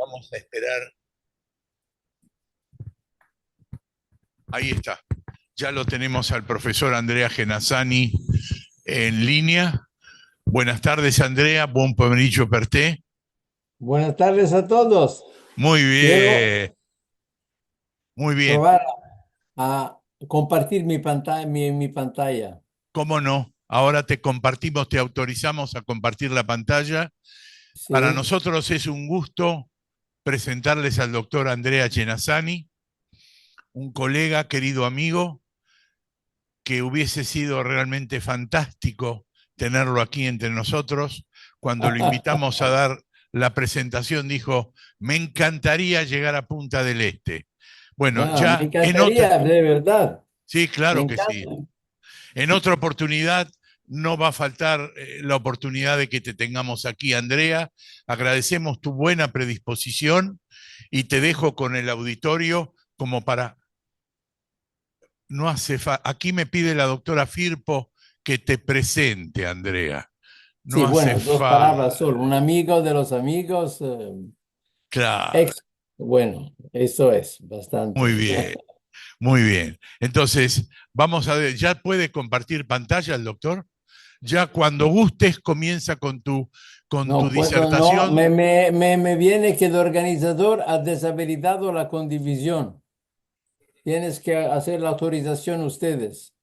Vamos a esperar. Ahí está. Ya lo tenemos al profesor Andrea Genazzani en línea. Buenas tardes, Andrea. Buon pomeriggio per te. Buenas tardes a todos. Muy Quiero bien, muy bien. probar a compartir mi pantalla, mi pantalla. ¿Cómo no? Ahora te compartimos, te autorizamos a compartir la pantalla. Para Sí. nosotros es un gusto presentarles al doctor Andrea Genazzani, un colega, querido amigo, que hubiese sido realmente fantástico tenerlo aquí entre nosotros. Cuando lo invitamos a dar la presentación, dijo, me encantaría llegar a Punta del Este. Bueno, Me ya en otra, encantaría, de verdad. sí, Me claro que sí. encanta. En otra oportunidad no va a faltar la oportunidad de que te tengamos aquí, Andrea. Agradecemos tu buena predisposición y te dejo con el auditorio como para no hace aquí me pide la doctora Firpo que te presente, Andrea. No Sí, hace bueno, dos falta. palabras solo. Un amigo de los amigos, Claro, ex. Bueno, eso es muy bastante. bien, muy bien. Entonces, vamos a ver, ¿ya puede compartir pantalla el doctor? Ya cuando gustes comienza con tu No puedo, no. disertación Me viene que el organizador ha deshabilitado la condivisión. Tienes que hacer la autorización ustedes.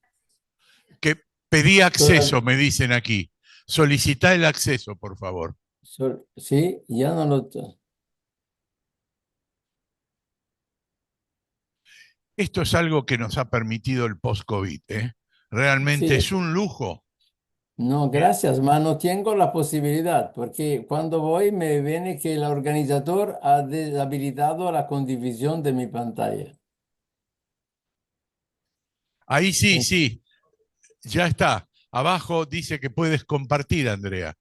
que pedí acceso, me dicen aquí. Solicita el acceso, por favor. Sí, ya no lo... Esto es algo que nos ha permitido el post-COVID, ¿eh? Realmente Sí, es un lujo. no, gracias, ma, no tengo la posibilidad, porque cuando voy me viene que el organizador ha deshabilitado la condivisión de mi pantalla. Ahí sí, En- sí, ya está. Abajo dice que puedes compartir, Andrea.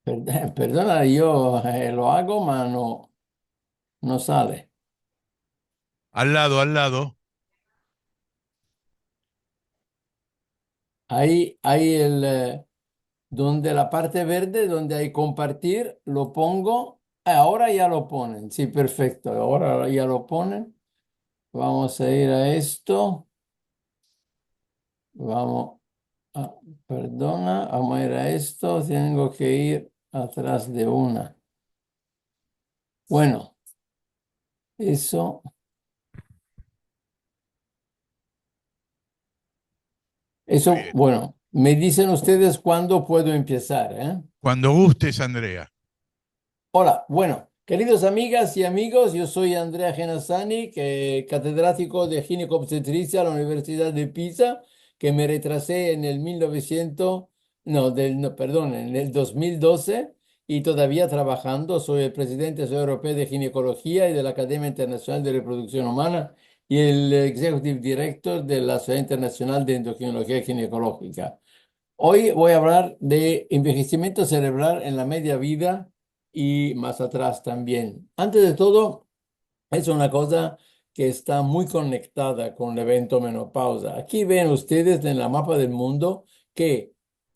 Perdona, yo lo hago, ma no, no sale. Al lado. Ahí donde la parte verde, donde hay compartir, lo pongo. Ahora ya lo ponen, sí, perfecto, ahora ya lo ponen. Vamos a ir a esto. Vamos. Ah, perdona, vamos a ir a esto. Tengo que ir atrás de una. Bueno, eso, Muy eso, bien. bueno, me dicen ustedes cuándo puedo empezar, ¿eh? Cuando gustes, Andrea. Hola, bueno, queridos amigas y amigos, yo soy Andrea Genazzani, catedrático de ginecobstetricia a la Universidad de Pisa, que me retrasé en el 1900, no, perdón, en el 2012 y todavía trabajando. Soy el presidente europeo de ginecología y de la Academia Internacional de Reproducción Humana y el Executive Director de la Sociedad Internacional de Endocrinología Ginecológica. Hoy voy a hablar de envejecimiento cerebral en la media vida y más atrás también. Antes de todo, es una cosa que está muy conectada con el evento menopausa. Aquí ven ustedes en la mapa del mundo que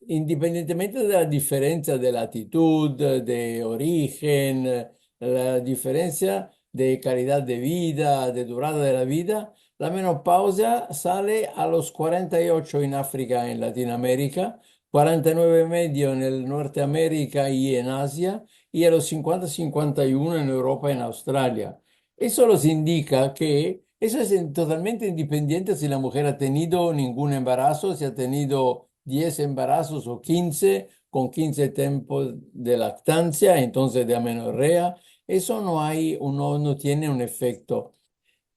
independientemente de la diferencia de latitud, de origen, la diferencia de calidad de vida, de durada de la vida, la menopausia sale a los 48 en África, en Latinoamérica, 49 y medio en el Norteamérica y en Asia, y a los 50-51 en Europa y en Australia. Eso nos indica que eso es totalmente independiente si la mujer ha tenido ningún embarazo, si ha tenido 10 embarazos o 15 con 15 tiempos de lactancia, entonces de amenorrea. Eso no hay, uno no tiene un efecto.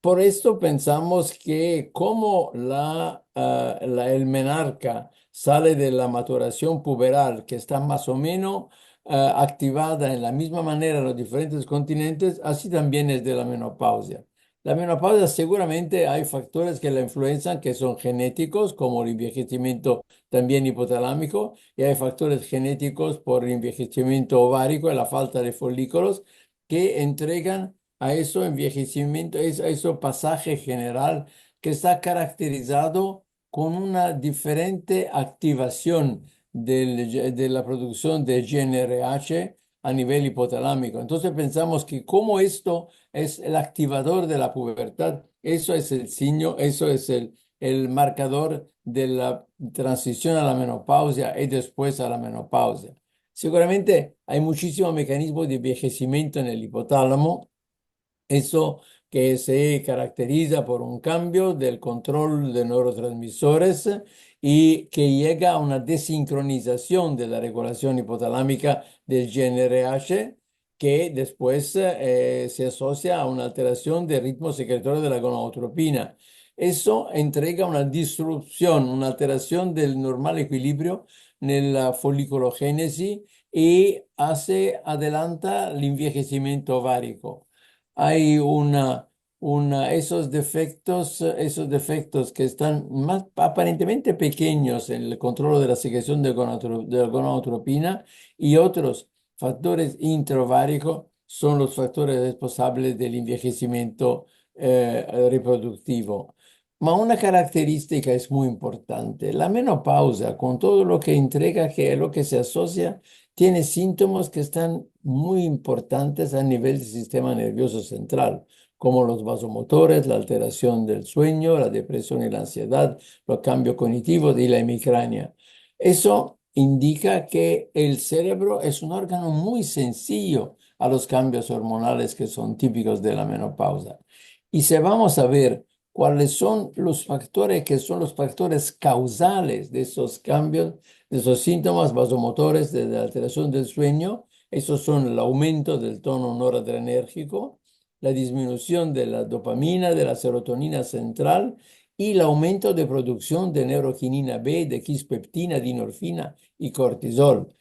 Por esto pensamos que como el menarca sale de la maturación puberal, que está más o menos activada en la misma manera en los diferentes continentes, así también es de la menopausia. La menopausia seguramente hay factores que la influencian que son genéticos, como el envejecimiento también hipotalámico, y hay factores genéticos por el envejecimiento ovárico y la falta de folículos que entregan a eso envejecimiento, a eso pasaje general que está caracterizado con una diferente activación de la producción de GnRH, a nivel hipotalámico. Entonces pensamos que como esto es el activador de la pubertad, eso es el signo, eso es el marcador de la transición a la menopausia y después a la menopausia. Seguramente hay muchísimos mecanismos de envejecimiento en el hipotálamo, eso que se caracteriza por un cambio del control de neurotransmisores y que llega a una desincronización de la regulación hipotalámica del GnRH, que después se asocia a una alteración del ritmo secretorio de la gonadotropina. Eso entrega una disrupción, una alteración del normal equilibrio en la foliculogénesis y adelanta el envejecimiento ovárico. Hay esos defectos que están más aparentemente pequeños en el control de la secreción de la gonadotropina y otros factores intraváricos son los factores responsables del envejecimiento reproductivo. Ma una característica es muy importante. La menopausia, con todo lo que entrega, que es lo que se asocia, tiene síntomas que están muy importantes a nivel del sistema nervioso central, como los vasomotores, la alteración del sueño, la depresión y la ansiedad, los cambios cognitivos y la hemicrania. Eso indica que el cerebro es un órgano muy sencillo a los cambios hormonales que son típicos de la menopausia. Y si vamos a ver cuáles son los factores que son los factores causales de esos cambios, de esos síntomas vasomotores de la alteración del sueño, esos son el aumento del tono noradrenérgico, la disminución de la dopamina, de la serotonina central y el aumento de producción de neuroquinina B, de quispeptina, dinorfina y cortisol.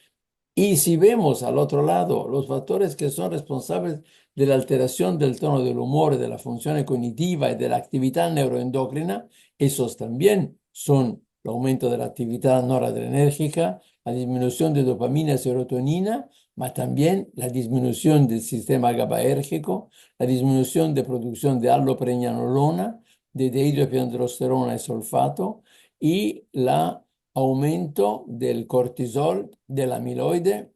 Y si vemos al otro lado los factores que son responsables de la alteración del tono del humor, de la función cognitiva y de la actividad neuroendocrina, esos también son el aumento de la actividad noradrenérgica, la disminución de dopamina y serotonina, pero también la disminución del sistema GABAérgico, la disminución de producción de allopregnanolona, de dihidroepiandrosterona y sulfato y la aumento del cortisol, del amiloide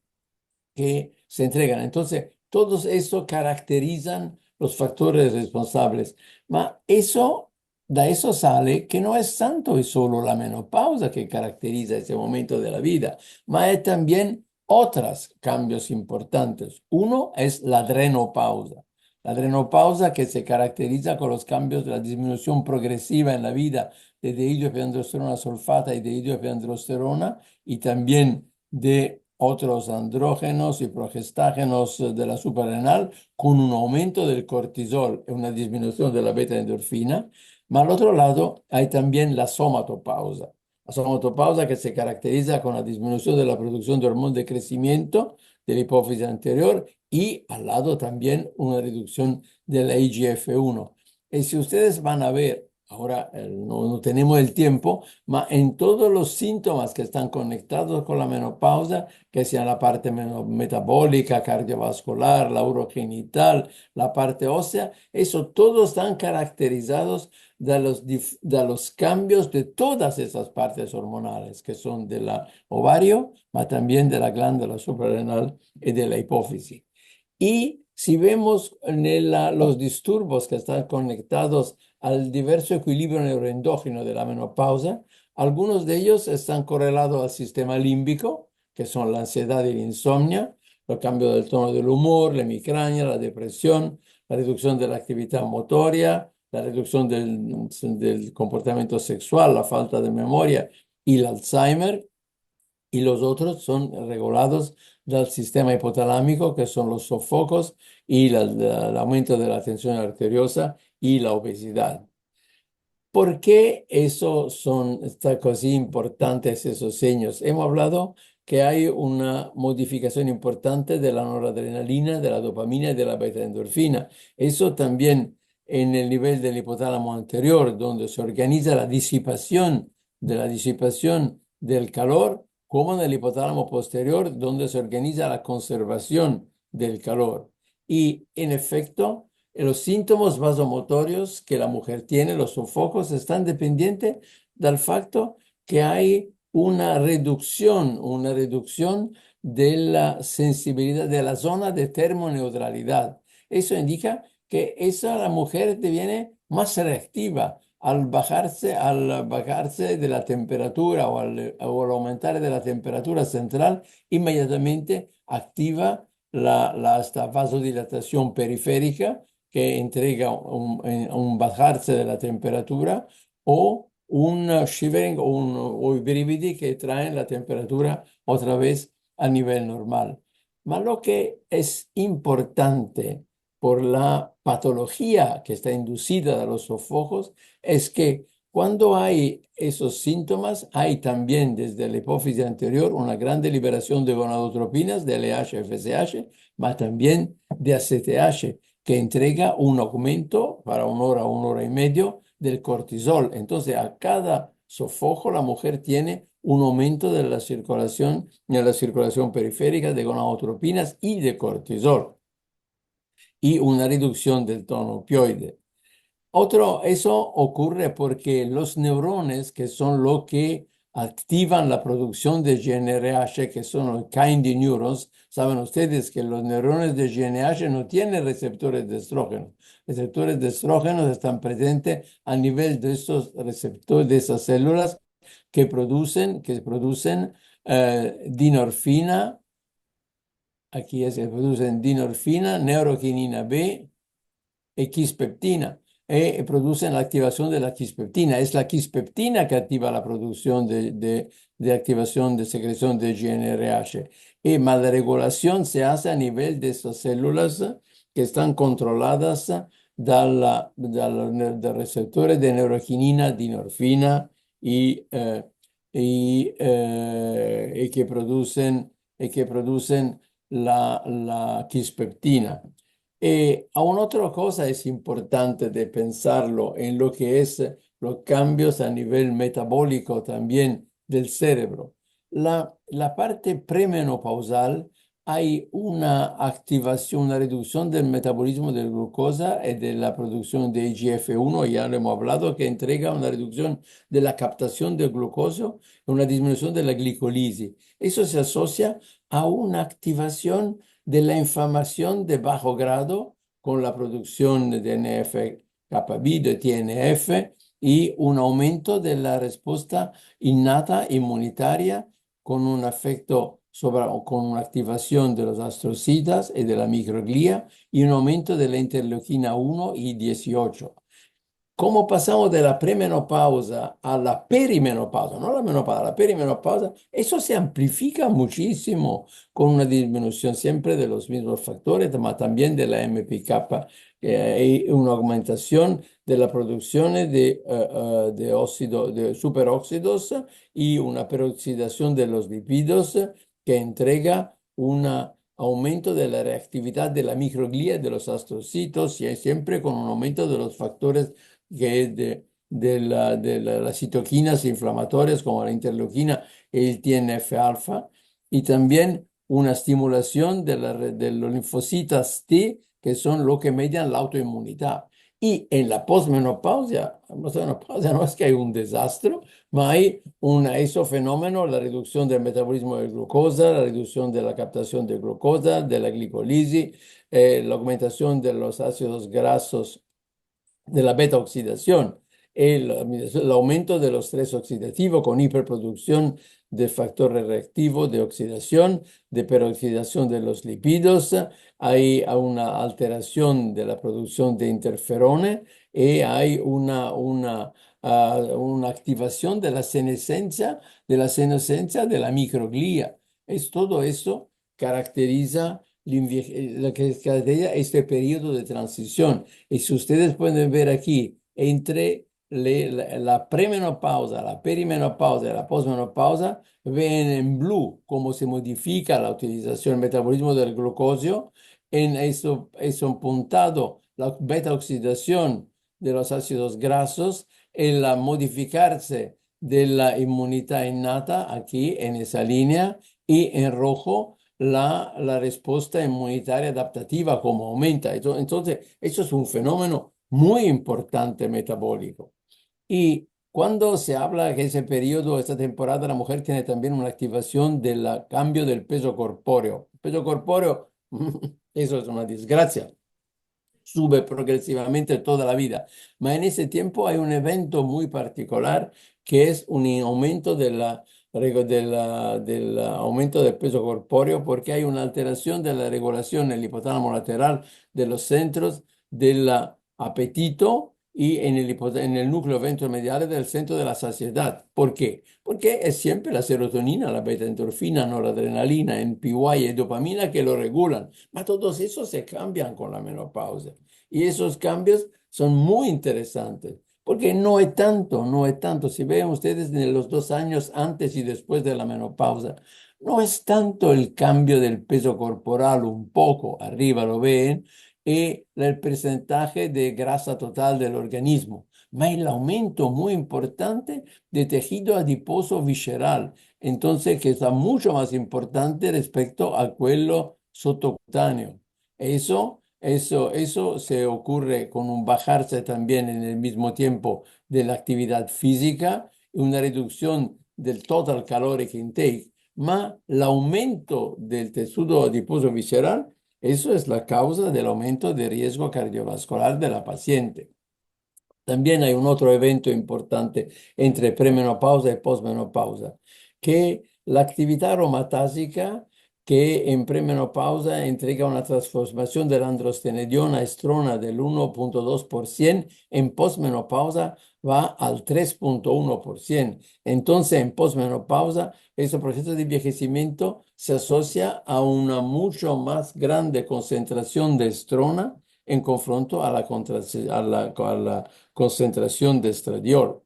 que se entregan. Entonces, todos eso caracterizan los factores responsables. De eso sale que no es tanto y solo la menopausa que caracteriza ese momento de la vida, mas hay también otros cambios importantes. Uno es la adrenopausa. La adrenopausa que se caracteriza con los cambios de la disminución progresiva en la vida de dihidroepiandrosterona sulfata y dihidroepiandrosterona y también de otros andrógenos y progestágenos de la suprarrenal con un aumento del cortisol y una disminución de la beta-endorfina. Ma al otro lado hay también la somatopausa. La somatopausa que se caracteriza con la disminución de la producción de hormón de crecimiento de la hipófisis anterior y al lado también una reducción de la IGF-1. Y si ustedes van a ver, ahora no tenemos el tiempo, pero en todos los síntomas que están conectados con la menopausa, que sea la parte metabólica, cardiovascular, la urogenital, la parte ósea, eso todos están caracterizados de los cambios de todas esas partes hormonales, que son del ovario, pero también de la glándula suprarrenal y de la hipófisis. Y si vemos los disturbios que están conectados al diverso equilibrio neuroendógeno de la menopausa, algunos de ellos están correlados al sistema límbico, que son la ansiedad y la insomnia, el cambio del tono del humor, la hemicrania, la depresión, la reducción de la actividad motoria, la reducción del comportamiento sexual, la falta de memoria y el Alzheimer. Y los otros son regulados del sistema hipotalámico, que son los sofocos y el aumento de la tensión arteriosa y la obesidad. ¿Por qué está así importantes esos signos? Hemos hablado que hay una modificación importante de la noradrenalina, de la dopamina y de la beta-endorfina. Eso también en el nivel del hipotálamo anterior, donde se organiza la disipación del calor, como en el hipotálamo posterior, donde se organiza la conservación del calor. Y en efecto, los síntomas vasomotorios que la mujer tiene, los sofocos, están dependientes del facto que hay una reducción de la sensibilidad de la zona de termoneutralidad. Eso indica que la mujer deviene más reactiva al bajarse de la temperatura o al aumentar de la temperatura central, inmediatamente activa esta vasodilatación periférica que entrega un bajarse de la temperatura o un shivering o brividi que traen la temperatura otra vez a nivel normal. Mas lo que es importante por la patología que está inducida de los sofocos es que cuando hay esos síntomas, hay también desde la hipófisis anterior una gran liberación de gonadotropinas, de LH, FSH, mas también de ACTH, que entrega un aumento para 1 hora y medio del cortisol. Entonces, a cada sofoco la mujer tiene un aumento de la circulación periférica de gonadotropinas y de cortisol y una reducción del tono opioide. Eso ocurre porque los neurones, que son los que activan la producción de GnRH, que son los Kindi neurons, saben ustedes que los neurones de GnRH no tienen receptores de estrógeno. Receptores de estrógenos están presentes a nivel de esos receptores, de esas células que producen dinorfina, aquí es que producen dinorfina, neuroquinina B, quispeptina producen la activación de la quispeptina. Es la quispeptina que activa la producción de activación de secreción de GnRH. Más la regulación se hace a nivel de esas células que están controladas de receptores de neuroquinina, dinorfina y que producen la quispeptina. Aún otra cosa es importante de pensarlo en lo que es los cambios a nivel metabólico también del cerebro. La parte premenopausal hay una activación, una reducción del metabolismo de glucosa y de la producción de IGF-1, ya lo hemos hablado, que entrega una reducción de la captación del glucosa y una disminución de la glicolisis. Eso se asocia a una activación de la inflamación de bajo grado con la producción de NF-κB, de TNF y un aumento de la respuesta innata inmunitaria con un efecto con una activación de los astrocitos y de la microglia y un aumento de la interleuquina 1 y 18. ¿Cómo pasamos de la premenopausa a la perimenopausa? No la menopausa, la perimenopausa. Eso se amplifica muchísimo con una disminución siempre de los mismos factores, pero también de la MPK y una aumentación de la producción de superóxidos y una peroxidación de los lípidos que entrega un aumento de la reactividad de la microglia de los astrocitos y siempre con un aumento de los factores que es las citoquinas inflamatorias como la interleuquina y el TNF-alfa, y también una estimulación de los linfocitos T, que son lo que median la autoinmunidad. Y en la posmenopausia no es que hay un desastre, pero hay ese fenómeno, la reducción del metabolismo de glucosa, la reducción de la captación de glucosa, de la glicolisis, la aumentación de los ácidos grasos de la beta oxidación, el aumento del estrés oxidativo con hiperproducción de factores reactivos de oxidación, de peroxidación de los lípidos, hay una alteración de la producción de interferones y hay una activación de la microglia. Todo eso caracteriza lo que caracteriza este periodo de transición. Y si ustedes pueden ver aquí, entre la premenopausa, la perimenopausa y la posmenopausa, ven en blue cómo se modifica la utilización, el metabolismo del glucosio. En eso puntado, la beta oxidación de los ácidos grasos, el modificarse de la inmunidad innata aquí en esa línea, y en rojo la respuesta inmunitaria adaptativa como aumenta. Entonces, eso es un fenómeno muy importante metabólico. Y Cuando se habla que ese periodo, esta temporada, la mujer tiene también una activación del cambio del peso corpóreo. El peso corpóreo, eso es una desgracia, sube progresivamente toda la vida. Ma en ese tiempo hay un evento muy particular que es un aumento del aumento del peso corpóreo porque hay una alteración de la regulación en el hipotálamo lateral de los centros del apetito y en el núcleo ventromedial del centro de la saciedad. ¿Por qué? Porque es siempre la serotonina, la beta-endorfina, noradrenalina, NPY y dopamina que lo regulan. Ma todos esos se cambian con la menopausia. Y esos cambios son muy interesantes, porque no es tanto. Si ven ustedes en los 2 años antes y después de la menopausa, no es tanto el cambio del peso corporal, un poco, arriba lo ven, y el porcentaje de grasa total del organismo, ma el aumento muy importante de tejido adiposo visceral, entonces que es mucho más importante respecto a quello subcutáneo. Eso se ocurre con un bajarse también en el mismo tiempo de la actividad física, una reducción del total caloric intake, ma l'aumento del tejido adiposo visceral, eso es la causa del aumento de riesgo cardiovascular de la paciente. También hay un otro evento importante entre premenopausa y posmenopausa, que la actividad aromatásica que en premenopausa entrega una transformación de la androstenediona a estrona del 1,2%, en posmenopausa va al 3,1%. Entonces, en posmenopausa, ese proceso de envejecimiento se asocia a una mucho más grande concentración de estrona en confronto a la concentración de estradiol.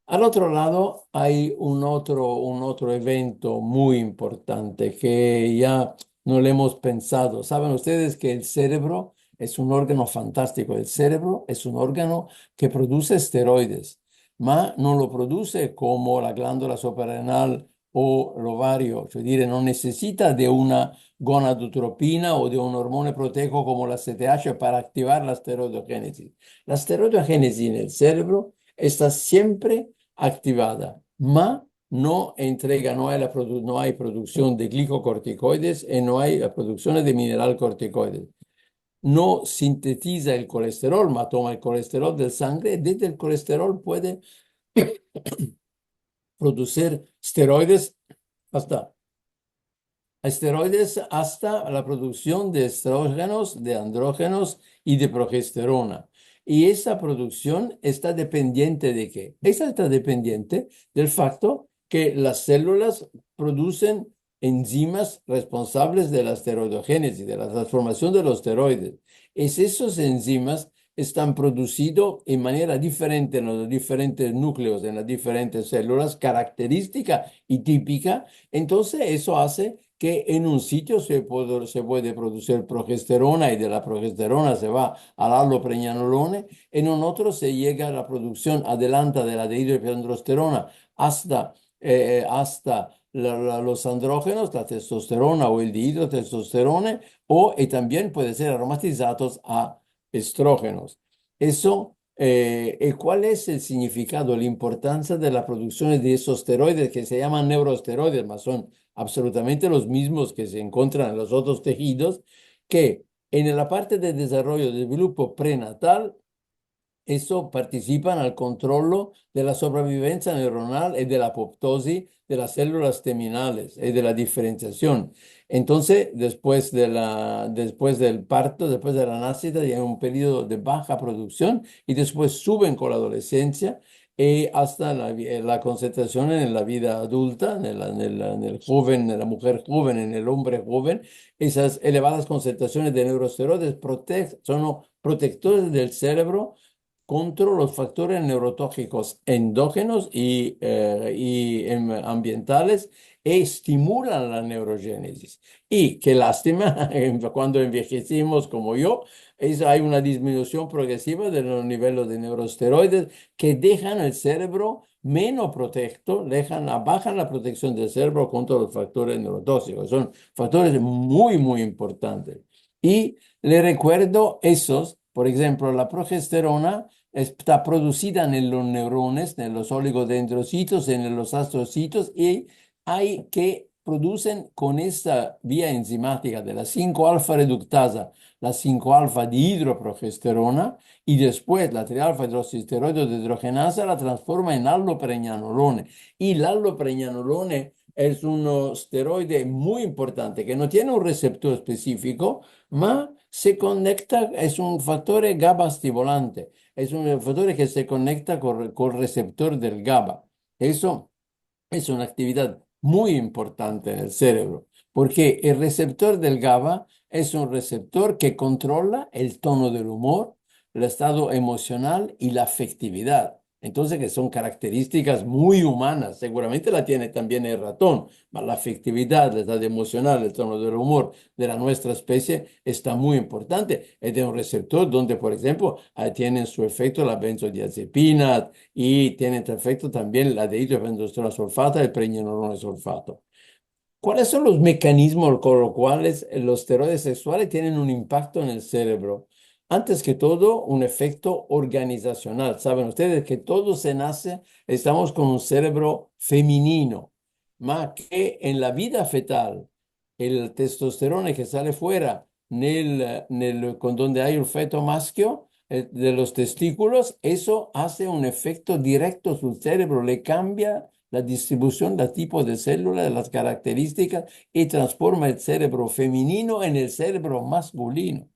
Al otro lado hay un otro evento muy importante que ya no le hemos pensado. Saben ustedes que el cerebro es un órgano fantástico. El cerebro es un órgano que produce esteroides, ma no lo produce como la glándula suprarrenal o el ovario, cioè dire, non necesita de una gonadotropina o de un hormone proteico como la CTH para activar la esteroidogénesis. La esteroidogénesis en el cerebro está siempre activada, ma no entrega, no hay producción de glicocorticoides y no hay la producción de mineralcorticoides. No sintetiza el colesterol, ma toma el colesterol del sangre y desde el colesterol puede producir hasta la producción de estrógenos, de andrógenos y de progesterona. Y esa producción está dependiente de qué? Esa está dependiente del facto que las células producen enzimas responsables de la esteroidogénesis, de la transformación de los esteroides. Esas enzimas están producidos en manera diferente en los diferentes núcleos, en las diferentes células, característica y típica. Entonces, eso hace que en un sitio se puede producir progesterona y de la progesterona se va al allopregnanolone, en un otro se llega a la producción adelanta de la dihidroepiandrosterona hasta los andrógenos, la testosterona o el dihidrotestosterone, y también puede ser aromatizados a estrógenos. ¿Cuál es el significado, la importancia de la producción de esos esteroides que se llaman neuroesteroides, mas son absolutamente los mismos que se encuentran en los otros tejidos, que en la parte de desarrollo del grupo prenatal, eso participan al controllo de la sobrevivencia neuronal y de la apoptosis de las células terminales y de la diferenciación. Entonces, después del parto, después de la nacida, hay un periodo de baja producción y después suben con la adolescencia y hasta la concentración en la vida adulta, en el joven, en la mujer joven, en el hombre joven. Esas elevadas concentraciones de neuroesteroides son protectores del cerebro contra los factores neurotóxicos endógenos y ambientales e estimulan la neurogénesis. Y qué lástima, cuando envejecimos como yo, hay una disminución progresiva de los niveles de neuroesteroides que dejan el cerebro menos protecto, bajan la protección del cerebro contra los factores neurotóxicos. Son factores muy, muy importantes. Y le recuerdo esos, por ejemplo, la progesterona está producida en los neurones, en los oligodendrocitos, en los astrocitos, y hay que producen con esta vía enzimática de la 5-alfa reductasa, la 5-alfa dihidroprogesterona, y después la 3-alfa hidroxisteroide dehidrogenasa la transforma en allopregnanolone. Y el allopregnanolone es un esteroide muy importante que no tiene un receptor específico, ma se conecta, es un factor GABA estimulante, es un factor que se conecta con el receptor del GABA. Eso es una actividad muy importante en el cerebro, porque el receptor del GABA es un receptor que controla el tono del humor, el estado emocional y la afectividad. Entonces, que son características muy humanas. Seguramente la tiene también el ratón, pero la afectividad, el estado emocional, el tono del humor de la nuestra especie está muy importante. Es de un receptor donde, por ejemplo, tienen su efecto la benzodiazepinas, y tiene efecto también la dehidrogenatostrona sulfata y el pregnenolone sulfato. ¿Cuáles son los mecanismos con los cuales los esteroides sexuales tienen un impacto en el cerebro? Antes que todo, un efecto organizacional. Saben ustedes que todo se nace, estamos con un cerebro femenino, más que en la vida fetal, el testosterona que sale fuera con donde hay un feto maschio, de los testículos, eso hace un efecto directo sul cerebro, le cambia la distribución del tipo de célula, de las características, y transforma el cerebro femenino en el cerebro masculino.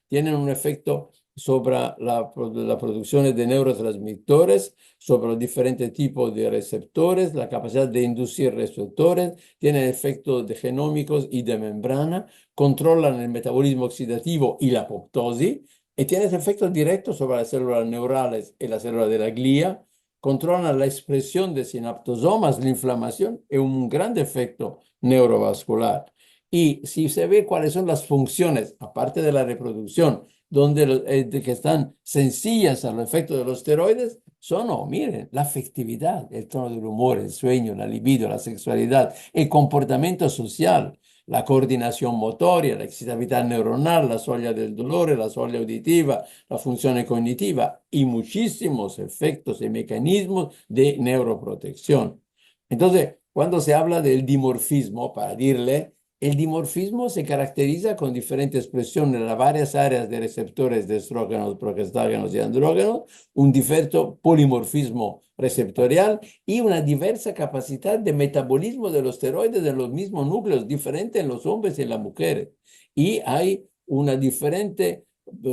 Tienen un efecto sobre la producción de neurotransmisores, sobre los diferentes tipos de receptores, la capacidad de inducir receptores, tienen efectos de genómicos y de membrana, controlan el metabolismo oxidativo y la apoptosis, y tienen efectos directos sobre las células neurales y las células de la glía, controlan la expresión de sinaptosomas, la inflamación y un gran efecto neurovascular. Y si se ve cuáles son las funciones, aparte de la reproducción, que están sencillas al efecto de los esteroides, son, oh, miren, la afectividad, el tono del humor, el sueño, la libido, la sexualidad, el comportamiento social, la coordinación motoria, la excitabilidad neuronal, la soglia del dolor, la soglia auditiva, la función cognitiva y muchísimos efectos y mecanismos de neuroprotección. Entonces, cuando se habla del dimorfismo, para decirle, el dimorfismo se caracteriza con diferentes expresiones en las varias áreas de receptores de estrógenos, progestágenos y andrógenos, un diverso polimorfismo receptorial y una diversa capacidad de metabolismo de los esteroides en los mismos núcleos, diferente en los hombres y en las mujeres. Y hay una diferente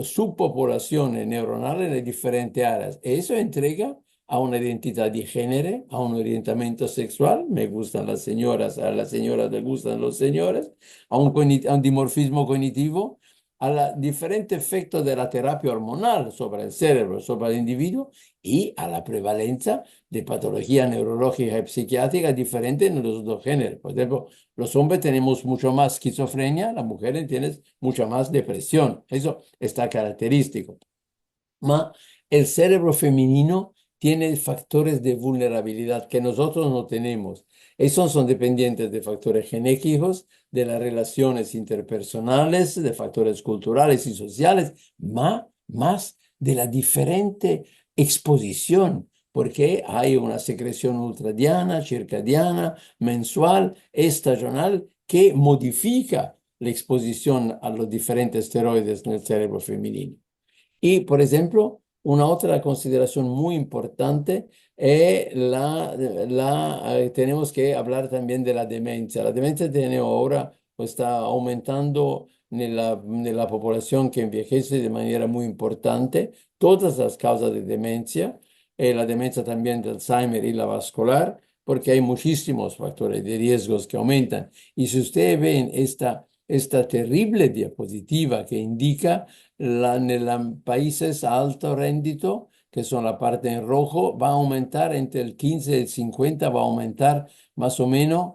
subpopulación neuronal en las diferentes áreas. Eso entrega a una identidad de género, a un orientamiento sexual, me gustan las señoras, a las señoras les gustan los señores, a un dimorfismo cognitivo, a la diferente efecto de la terapia hormonal sobre el cerebro, sobre el individuo, y a la prevalencia de patología neurológica y psiquiátrica diferente en los dos géneros. Por ejemplo, los hombres tenemos mucho más esquizofrenia, las mujeres tienen mucha más depresión. Eso está característico. Ma el cerebro femenino tiene factores de vulnerabilidad que nosotros no tenemos. Esos son dependientes de factores genéticos, de las relaciones interpersonales, de factores culturales y sociales, más de la diferente exposición, porque hay una secreción ultradiana, circadiana, mensual, estacional, que modifica la exposición a los diferentes esteroides en el cerebro femenino. Y, por ejemplo, una otra consideración muy importante es tenemos que hablar también de la demencia. La demencia tiene ahora, pues, está aumentando en la población que envejece de manera muy importante. Todas las causas de demencia, la demencia también de Alzheimer y la vascular, porque hay muchísimos factores de riesgos que aumentan. Y si ustedes ven esta terrible diapositiva que indica en los países a alto rendito, que son la parte en rojo, va a aumentar entre el 15 y el 50, va a aumentar más o menos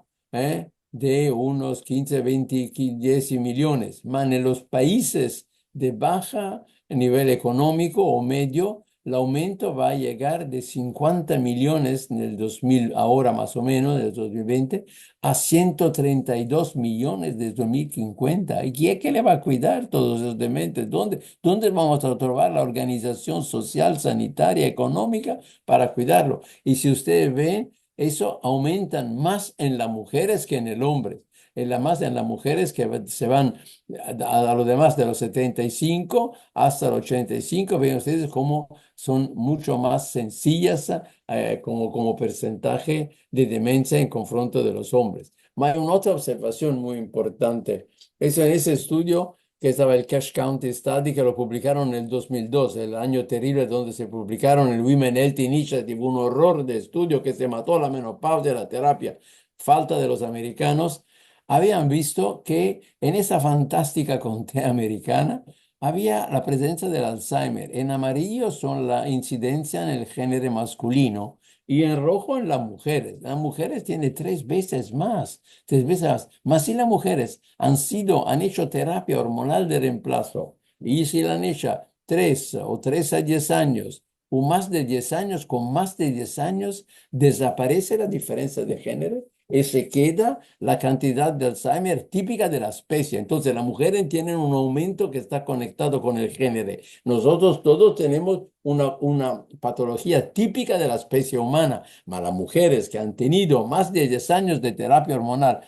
de unos 15, 20, 10 millones. Más en los países de baja nivel económico o medio, el aumento va a llegar de 50 millones en el 2000, ahora más o menos, en el 2020, a 132 millones de 2050. ¿Y quién le va a cuidar todos esos dementes? ¿Dónde vamos a trobar la organización social, sanitaria, económica para cuidarlo? Y si ustedes ven, eso aumentan más en las mujeres que en el hombre. Más en las mujeres que se van a lo demás de los 75 hasta los 85, ven ustedes cómo son mucho más sencillas como porcentaje de demencia en confronto de los hombres. Hay una otra observación muy importante. Es en ese estudio que estaba el Cash County Study, que lo publicaron en el 2002, el año terrible donde se publicaron el Women Health Initiative, un horror de estudio que se mató la menopausia, la terapia, falta de los americanos. Habían visto que en esa fantástica contea americana había la presencia del Alzheimer. En amarillo son la incidencia en el género masculino y en rojo en las mujeres. Las mujeres tienen 3 veces más, 3 veces más. Más si las mujeres han hecho terapia hormonal de reemplazo y si la han hecho 3 a 10 años o más de 10 años, con más de 10 años desaparece la diferencia de género y se queda la cantidad de Alzheimer típica de la especie. Entonces, las mujeres tienen un aumento que está conectado con el género. Nosotros todos tenemos una patología típica de la especie humana, pero las mujeres que han tenido más de 10 años de terapia hormonal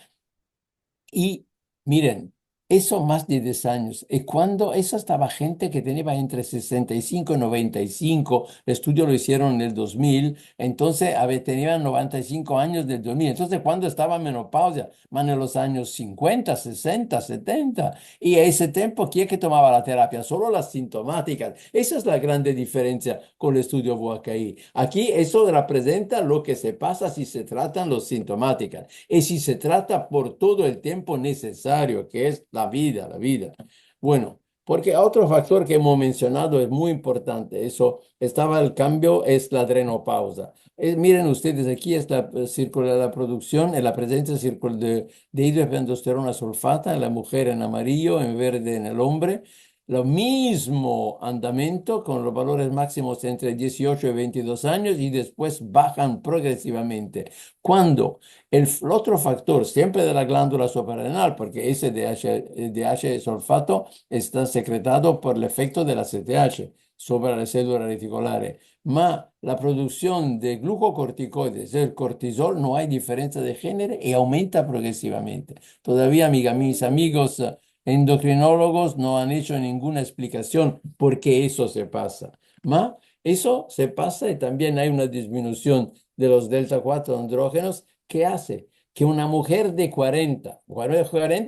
y miren, eso más de 10 años. Y cuando eso estaba gente que tenía entre 65 y 95, el estudio lo hicieron en el 2000, entonces tenían 95 años del 2000. Entonces, cuando estaba en menopausia, más en los años 50, 60, 70. Y a ese tiempo, ¿quién que tomaba la terapia? Solo las sintomáticas. Esa es la grande diferencia con el estudio BOACAI. Aquí eso representa lo que se pasa si se tratan los sintomáticas. Y si se trata por todo el tiempo necesario, que es la vida, la vida. Bueno, porque otro factor que hemos mencionado es muy importante. Eso estaba el cambio, es la adrenopausa. Miren ustedes, aquí está la producción, la presencia circular de hidroepiandrosterona sulfata en la mujer en amarillo, en verde en el hombre. Lo mismo andamiento con los valores máximos entre 18 y 22 años y después bajan progresivamente. Cuando el otro factor, siempre de la glándula suprarrenal, porque ese DH sulfato está secretado por el efecto de la CTH sobre las células reticulares. Ma la producción de glucocorticoides, el cortisol, no hay diferencia de género y aumenta progresivamente. Todavía, mis amigos endocrinólogos no han hecho ninguna explicación por qué eso se pasa. Ma eso se pasa y también hay una disminución de los delta 4 andrógenos que hace que una mujer de 40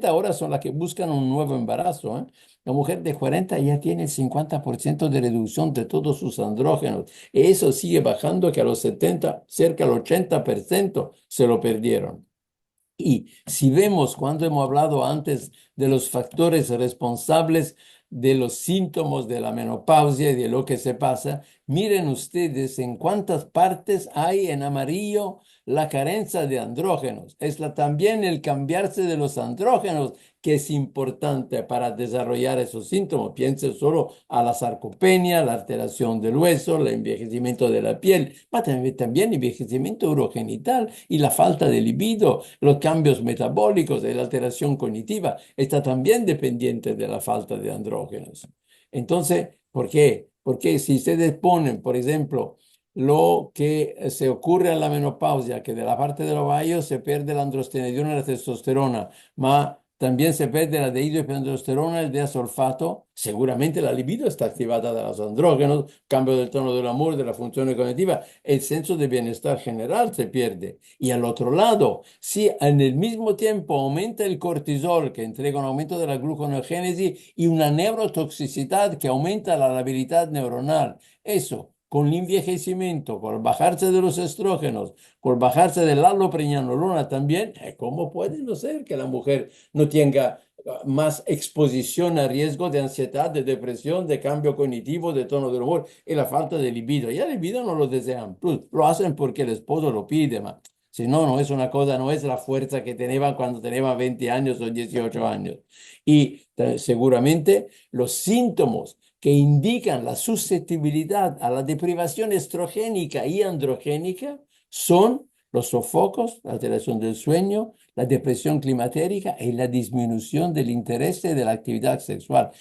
ahora son las que buscan un nuevo embarazo, ¿eh? La mujer de 40 ya tiene el 50% de reducción de todos sus andrógenos. Y eso sigue bajando que a los 70, cerca del 80% se lo perdieron. Y si vemos cuando hemos hablado antes de los factores responsables de los síntomas de la menopausia y de lo que se pasa, miren ustedes en cuántas partes hay en amarillo la carencia de andrógenos. También el cambiarse de los andrógenos que es importante para desarrollar esos síntomas. Piense solo a la sarcopenia, la alteración del hueso, el envejecimiento de la piel, pero también envejecimiento urogenital y la falta de libido, los cambios metabólicos y la alteración cognitiva está también dependiente de la falta de andrógenos. Entonces, ¿por qué? Porque si ustedes ponen, por ejemplo, lo que se ocurre en la menopausia, que de la parte del ovario se pierde la androstenediona y la testosterona, ma también se pierde la dihidroepiandrosterona, el diasulfato. Seguramente la libido está activada de los andrógenos, cambio del tono del amor, de la función cognitiva. El senso de bienestar general se pierde. Y al otro lado, si en el mismo tiempo aumenta el cortisol, que entrega un aumento de la gluconeogénesis y una neurotoxicidad que aumenta la labilidad neuronal, eso con el envejecimiento, con el bajarse de los estrógenos, con bajarse del allopreñanolona también, ¿cómo puede no ser que la mujer no tenga más exposición a riesgo de ansiedad, de depresión, de cambio cognitivo, de tono del humor y la falta de libido? Ya libido no lo desean, pues, lo hacen porque el esposo lo pide, ma. Si no, no es una cosa, no es la fuerza que tenían cuando tenían 20 años o 18 años. Y seguramente los síntomas que indican la susceptibilidad a la deprivación estrogénica y androgénica son los sofocos, la alteración del sueño, la depresión climatérica y la disminución del interés de la actividad sexual.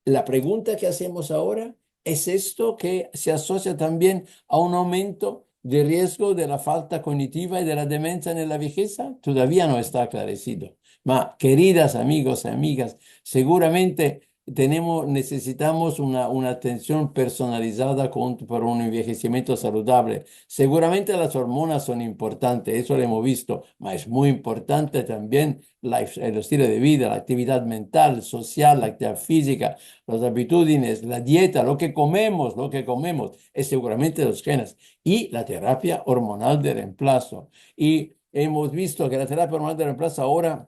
La pregunta que hacemos ahora es esto que se asocia también a un aumento de riesgo de la falta cognitiva y de la demencia en la vejez. Todavía no está aclarecido. Ma, queridas amigos y amigas, seguramente necesitamos una atención personalizada por un envejecimiento saludable. Seguramente las hormonas son importantes, eso lo hemos visto, pero es muy importante también el estilo de vida, la actividad mental, social, la actividad física, las habitudes, la dieta, lo que comemos, es seguramente los genes y la terapia hormonal de reemplazo. Y hemos visto que la terapia hormonal de reemplazo ahora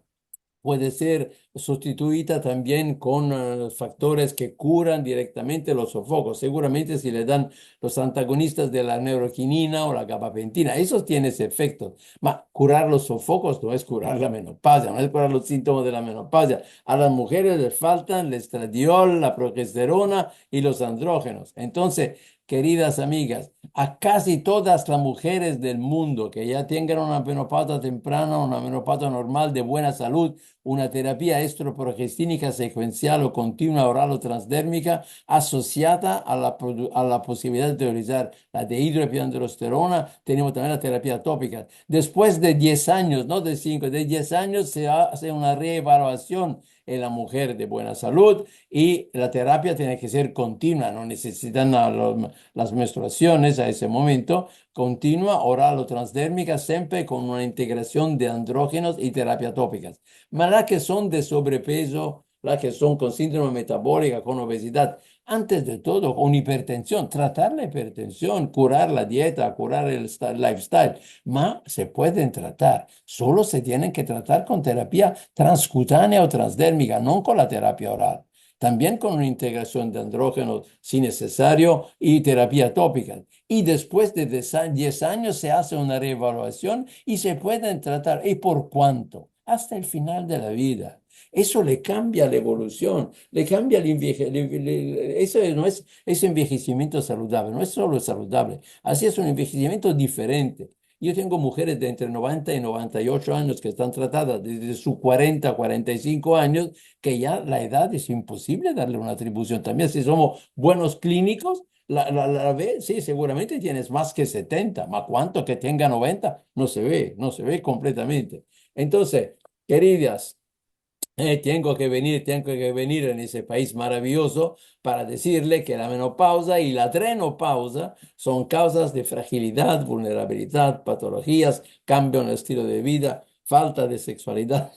puede ser sustituida también con factores que curan directamente los sofocos. Seguramente si le dan los antagonistas de la neuroquinina o la gabapentina, eso tiene ese efecto. Pero curar los sofocos no es curar la menopausia, no es curar los síntomas de la menopausia. A las mujeres les faltan el estradiol, la progesterona y los andrógenos. Entonces, queridas amigas, a casi todas las mujeres del mundo que ya tengan una menopausia temprana, una menopausia normal de buena salud, una terapia estroprogestínica secuencial o continua oral o transdérmica asociada a la posibilidad de utilizar la dehidroepiandrosterona. Tenemos también la terapia tópica. Después de 10 años, no de 5, de 10 años se hace una reevaluación en la mujer de buena salud y la terapia tiene que ser continua, no necesitan las menstruaciones a ese momento, continua, oral o transdérmica, siempre con una integración de andrógenos y terapia tópicas. Mas las que son de sobrepeso, las que son con síndrome metabólica, con obesidad, antes de todo, con hipertensión, tratar la hipertensión, curar la dieta, curar el lifestyle, mas se pueden tratar. Solo se tienen que tratar con terapia transcutánea o transdérmica, no con la terapia oral. También con una integración de andrógenos si necesario y terapia tópica. Y después de 10 años se hace una reevaluación y se pueden tratar. ¿Y por cuánto? Hasta el final de la vida. Eso le cambia la evolución, le cambia el envejecimiento. Eso no es envejecimiento saludable, no es solo saludable. Así es un envejecimiento diferente. Yo tengo mujeres de entre 90 y 98 años que están tratadas desde sus 40 a 45 años, que ya la edad es imposible darle una atribución. También si somos buenos clínicos, la ve, sí, seguramente tienes más que 70, más cuánto que tenga 90, no se ve completamente. Entonces, queridas, tengo que venir en ese país maravilloso para decirle que la menopausa y la trenopausa son causas de fragilidad, vulnerabilidad, patologías, cambio en el estilo de vida, falta de sexualidad.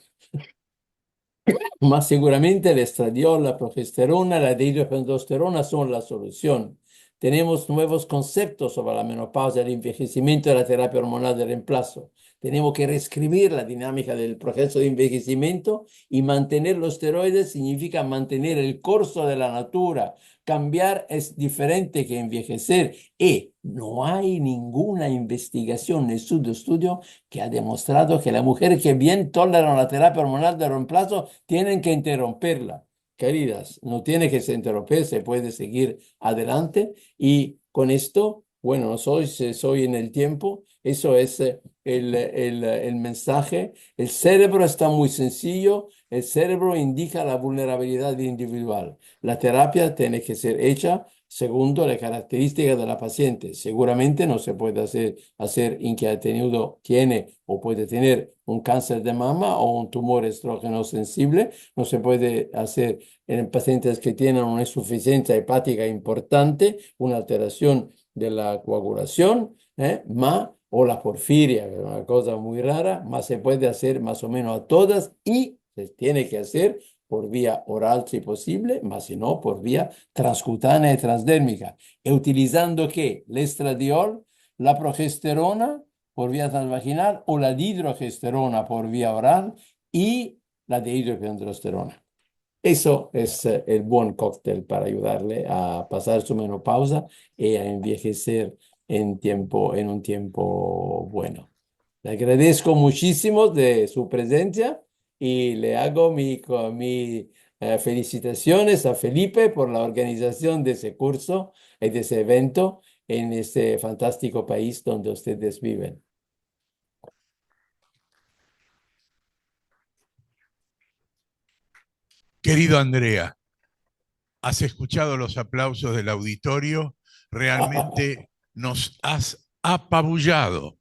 Más seguramente el estradiol, la progesterona, la dihidrotestosterona son la solución. Tenemos nuevos conceptos sobre la menopausia, el envejecimiento y la terapia hormonal de reemplazo. Tenemos que reescribir la dinámica del proceso de envejecimiento y mantener los esteroides significa mantener el curso de la natura. Cambiar es diferente que envejecer y no hay ninguna investigación ni estudio que ha demostrado que la mujer que bien tolera la terapia hormonal de reemplazo tienen que interrumpirla. Queridas, no tiene que se interrumpir, se puede seguir adelante y con esto, bueno, no soy en el tiempo, eso es el mensaje. El cerebro está muy sencillo, el cerebro indica la vulnerabilidad individual. La terapia tiene que ser hecha segundo las características de la paciente. Seguramente no se puede hacer en que ha tenido, tiene o puede tener un cáncer de mama o un tumor estrógeno sensible. No se puede hacer en pacientes que tienen una insuficiencia hepática importante, una alteración de la coagulación, o la porfiria, que es una cosa muy rara, más se puede hacer más o menos a todas y se tiene que hacer por vía oral si posible, más si no, por vía transcutánea y transdérmica. ¿Y utilizando qué? El estradiol, la progesterona por vía transvaginal o la dihidrogesterona por vía oral y la dihidroepiandrosterona. Eso es el buen cóctel para ayudarle a pasar su menopausa y a envejecer en un tiempo bueno. Le agradezco muchísimo de su presencia y le hago mi felicitaciones a Felipe por la organización de ese curso y de ese evento en este fantástico país donde ustedes viven. Querido Andrea, has escuchado los aplausos del auditorio, realmente nos has apabullado.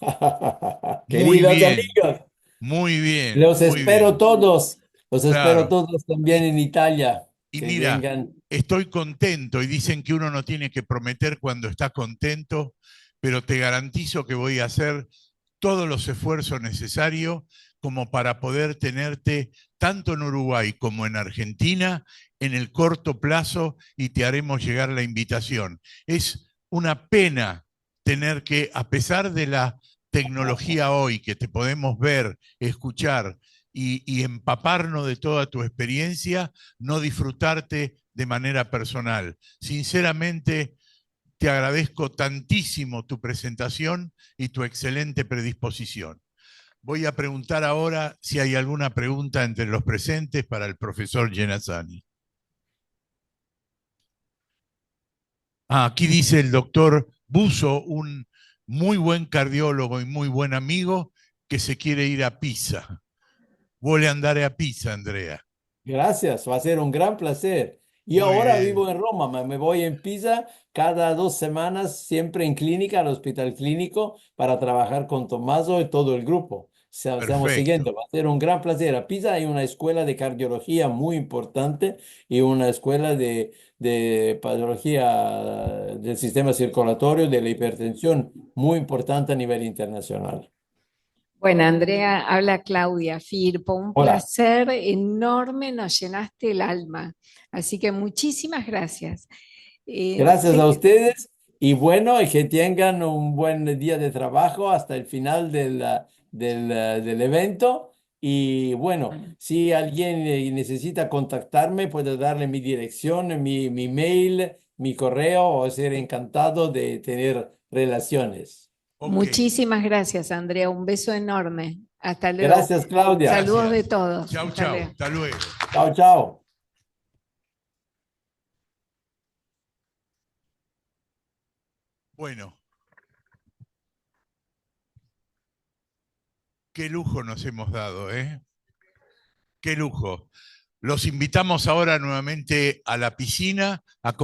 Muy Queridos bien, amigos, muy bien, los muy espero bien. todos, los espero Claro. todos también Y, en Italia, y que mira, vengan. estoy contento y dicen que uno no tiene que prometer cuando está contento, pero te garantizo que voy a hacer todos los esfuerzos necesarios como para poder tenerte tanto en Uruguay como en Argentina en el corto plazo y te haremos llegar la invitación. Es una pena tener que, a pesar de la tecnología hoy, que te podemos ver, escuchar y empaparnos de toda tu experiencia, no disfrutarte de manera personal. Sinceramente, te agradezco tantísimo tu presentación y tu excelente predisposición. Voy a preguntar ahora si hay alguna pregunta entre los presentes para el profesor Genazzani. Aquí dice el doctor Buso, un muy buen cardiólogo y muy buen amigo, que se quiere ir a Pisa. Vuole andare a Pisa, Andrea. Gracias, va a ser un gran placer. Y Muy ahora vivo bien, en Roma, me voy en Pisa cada 2 semanas, siempre en clínica, al hospital clínico, para trabajar con Tommaso y todo el grupo. Estamos perfecto. siguiendo, va a ser un gran placer. A Pisa hay una escuela de cardiología muy importante y una escuela de patología del sistema circulatorio, de la hipertensión, muy importante a nivel internacional. Bueno, Andrea, habla Claudia Firpo. Un Hola. placer enorme, nos llenaste el alma. Así que muchísimas gracias. Gracias a Sé ustedes y bueno, y que tengan un buen día de trabajo hasta el final del evento. Y bueno, si alguien necesita contactarme, puede darle mi dirección, mi mail, mi correo, o ser encantado de tener relaciones. Ok, muchísimas gracias, Andrea. Un beso enorme. Hasta luego. Gracias, Claudia. Saludos de gracias. todos. Chau, Hasta chau. luego. Hasta luego. Chao, chao. Bueno, qué lujo nos hemos dado, ¿eh? Qué lujo. Los invitamos ahora nuevamente a la piscina a